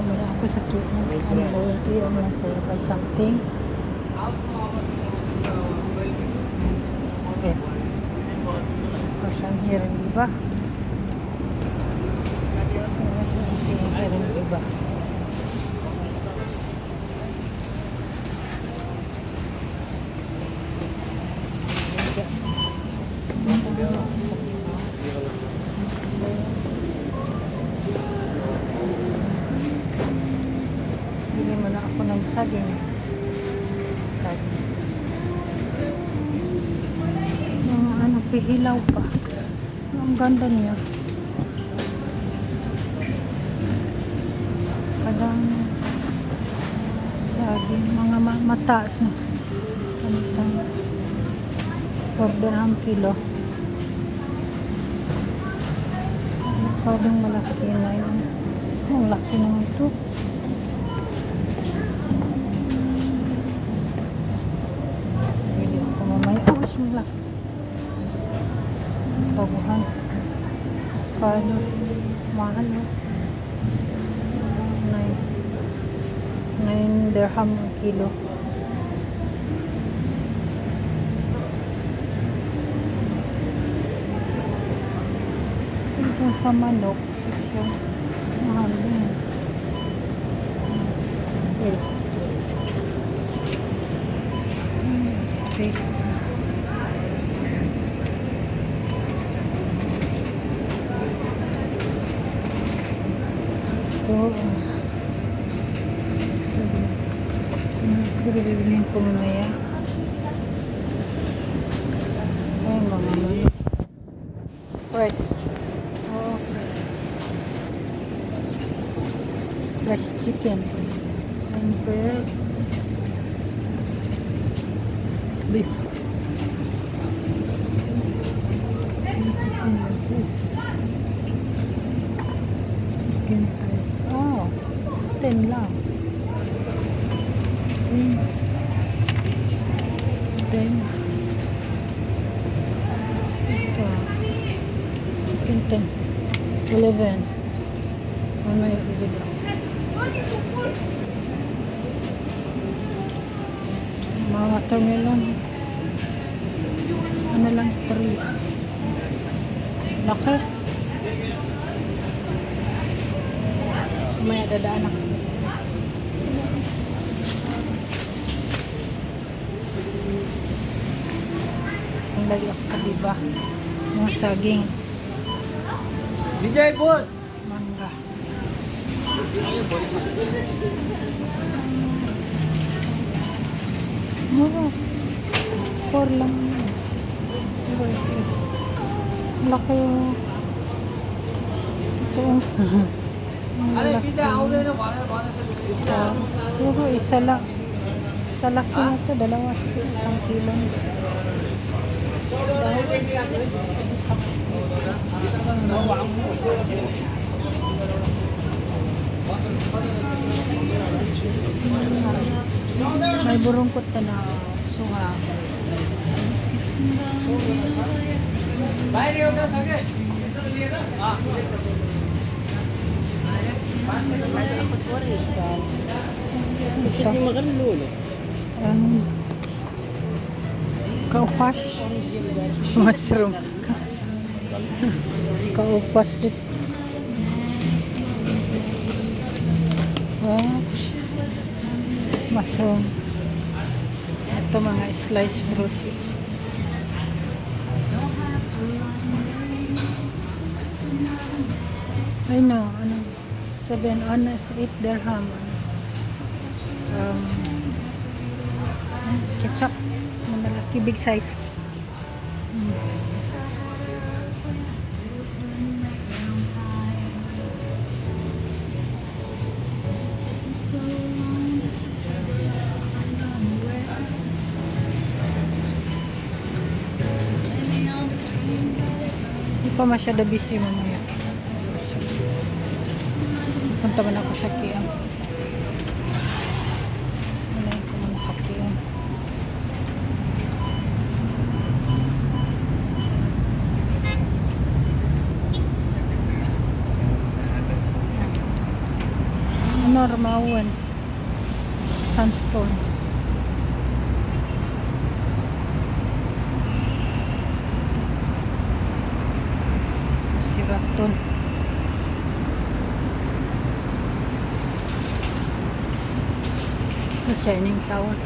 Wala ako sa kiyan. Ano ba yung kiyan na to? By something. Okay. First ang hearing, diba? Kasi hearing, diba? Bili mo na ako ng saging. Saging. Mga ano, pihilaw pa. Ang ganda niya. Kadang saging. Mga mataas na. Kanitang 4 dirham kilo. Parang malaki na yun. Ang laki naman ito. Bili ako mamaya. Oh, bismillah. Tabuhan. Kano. Mahal o. 9 dirham ang kilo. Ito sa manok. Section. Mahal din. Okay. Okay. Ito. Siguro bibilihin ko mamaya. Ay, mga manok. Fresh. Oh, fresh. Fresh chicken. And fresh beef. And chicken like this. Chicken type. Oh, 10 lang. 10. Ito. Chicken 10. 11. Mamaya ibig ako. Mga watermelon. Ano lang, 3. Laki. Mamaya dadaan ako. Ang lagi ako sa biba. Mga saging. Vijay boss. Mangga. Mura. 4 lang. Pero ito. Laki yung ito yung अरे laki. पिता आउँदैन भने Siguro isa lang. Sa laki na ito, 1 kilo. May burungkot na suha. बाहिर एउटा छ के यसो लिएर Kaupas. Mushroom. Kaupas. Mushroom. Ito mga sliced fruit. I know, 7 onas, 8 dirham. Ketchup, malaki, big size. Hindi pa masyado busy mamaya. Punta man ako sa Kiam. Malay ko man sa Kiam. Honor Mawan. Sandstone. Sa Sheraton. Sa Shining Tower.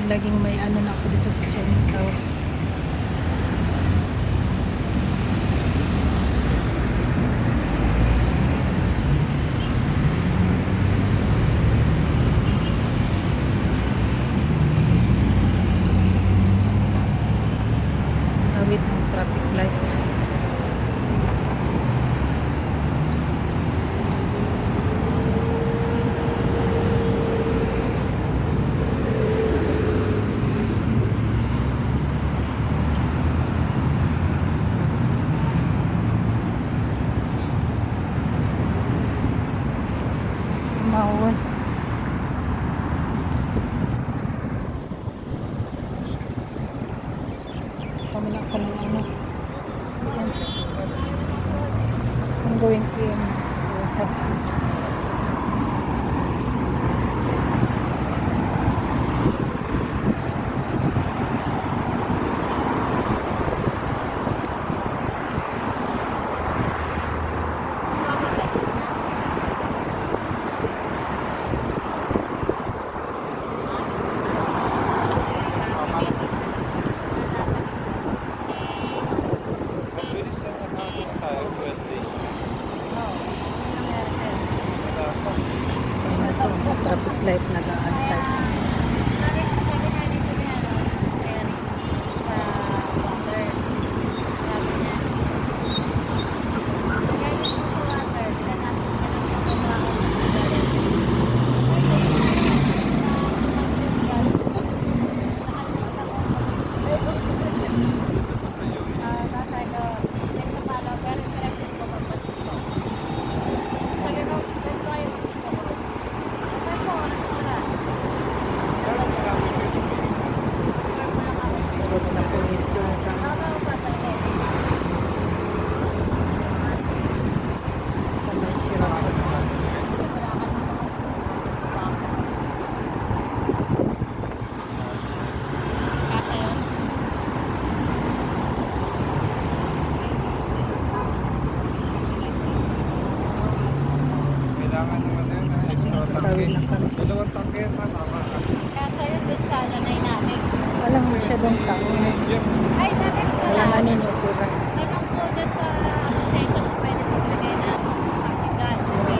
Laging may ano na ako dito sa Shining Tower. Tawid ng traffic light. Mauwan. Kami na ako ng ano. KM. I'm going KM. So, sa traffic light nag-aantay. Pagod na pulis doon sa may Sheraton. Kailangan naman yun, extra Tawid tangke. lang kami. Dalawang tangke na tama ka. Kaso yun dun sa nanay namin. Walang masyadong tao. Ay, namin sa Wala nga ninyo oras. Anong po dun sa station mo pwede maglagay na taktikan kasi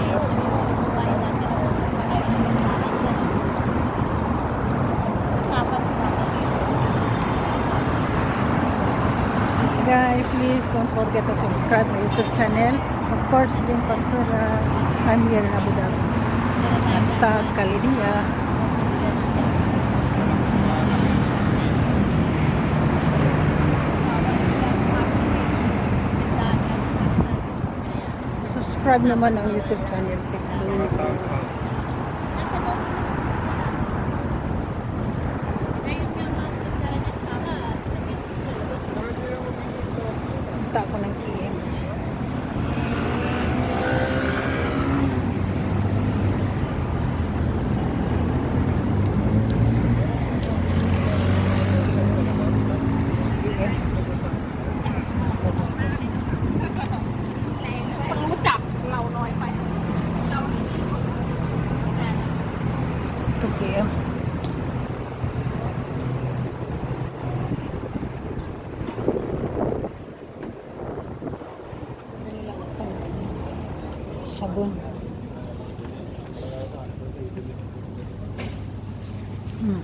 kumain natin ang pagkain ng pagkain dyan. Usapan mo natin. Please guys, please don't forget to subscribe my YouTube channel. Of course, din Pagpura. I'm here in Abu Dhabi. Hashtag Kalidia. Subscribe naman ang YouTube channel ko. Please. Nasa loob. Ngayon nga mga pagkain ng tama. Punta ako ng KM.รู้จักเราน้อยไป Ito KM. Sabon. Hmm.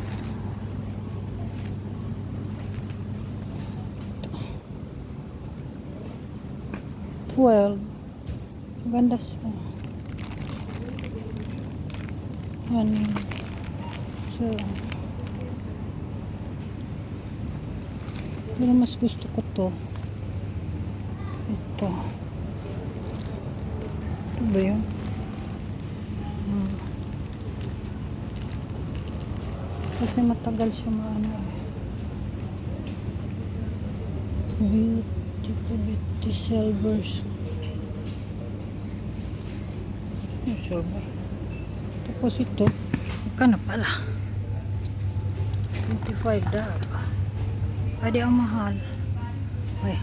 $12. Ganda siya. Ano? So, pero mas gusto ko to. Ito. Ito ba yun? Hmm. Kasi matagal siya maano eh. Beauty silvers. silver. Tapos ito, magkano pala? 25 daw. Adi ang mahal. Ay.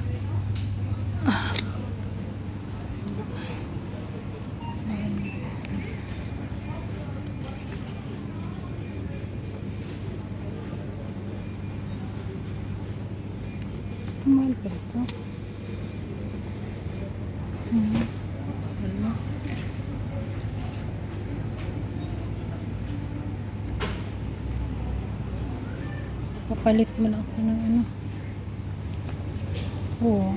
Mahal pa ito. Ano? Papalit mo na ako ng ano. Oo.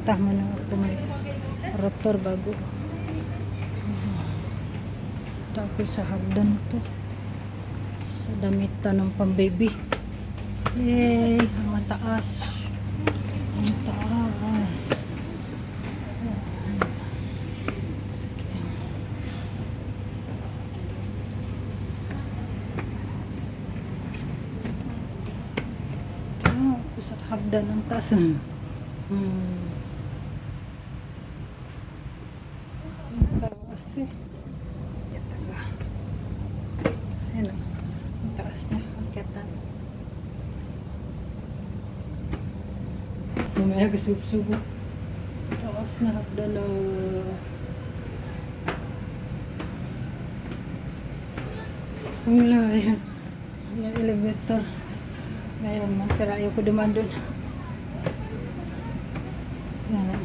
Tama na ako may rotor bago. Tapos sa hagdan ito. Sa damitan ng pambaby. Yay! Ang mataas. Ang taas. Tapos sa hagdan ang taas. Ang taas eh. Yataga. Ayan o. Ang taas niya. Ang kiatan. Mamaya kasubsubo. Taas na hagdan na. Wala yan. Wala elevator. Mayroon man. Pero ayaw ko duman dun. Yan na.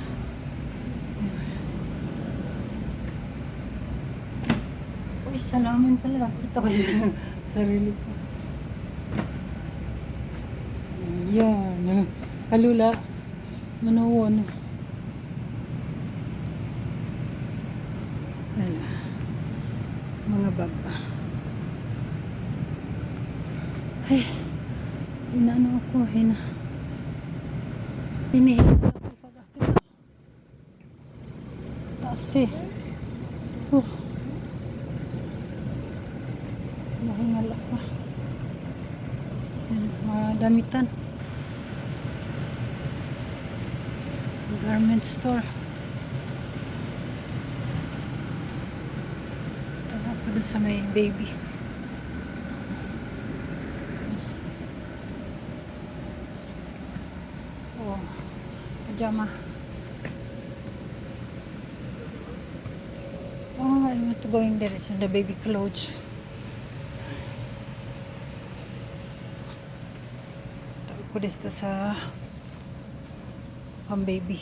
Uy, salamin pala. Nakita ko yung sarili ko. Ayan. Kalula. Manawon. Ayan. Mga bag. Ay. Inaano ako. Hinihit ako pag-akit. Taas eh. Nahingal ako. Mga damitan. Garment store. Tawa ko doon sa may baby. Oh, pajama. Oh, I want to go in there. It's in the baby clothes. Tawa ko dito sa baby.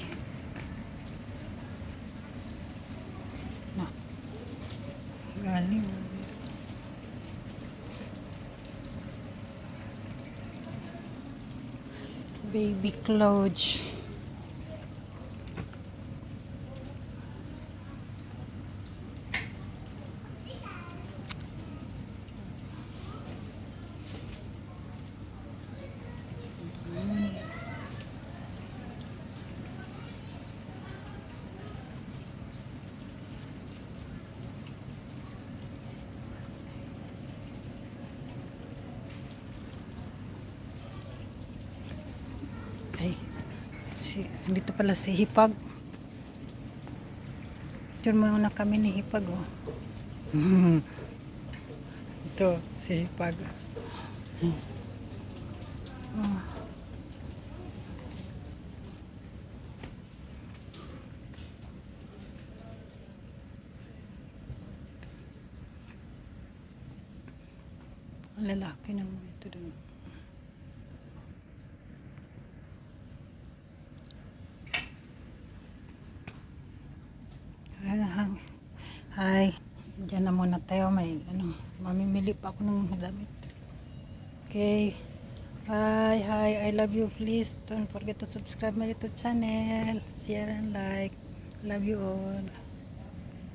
Na. Galing. Baby clothes. Ay, dito pala si Hipag. Diyan muna kami ni Hipag, oh. Ito, si Hipag. Oh. Ang lalaki naman ito doon. Hi. Diyan na muna tayo. May mamimili pa ako ng damit. Okay. Hi. I love you. Please don't forget to subscribe my YouTube channel. Share and like. Love you all.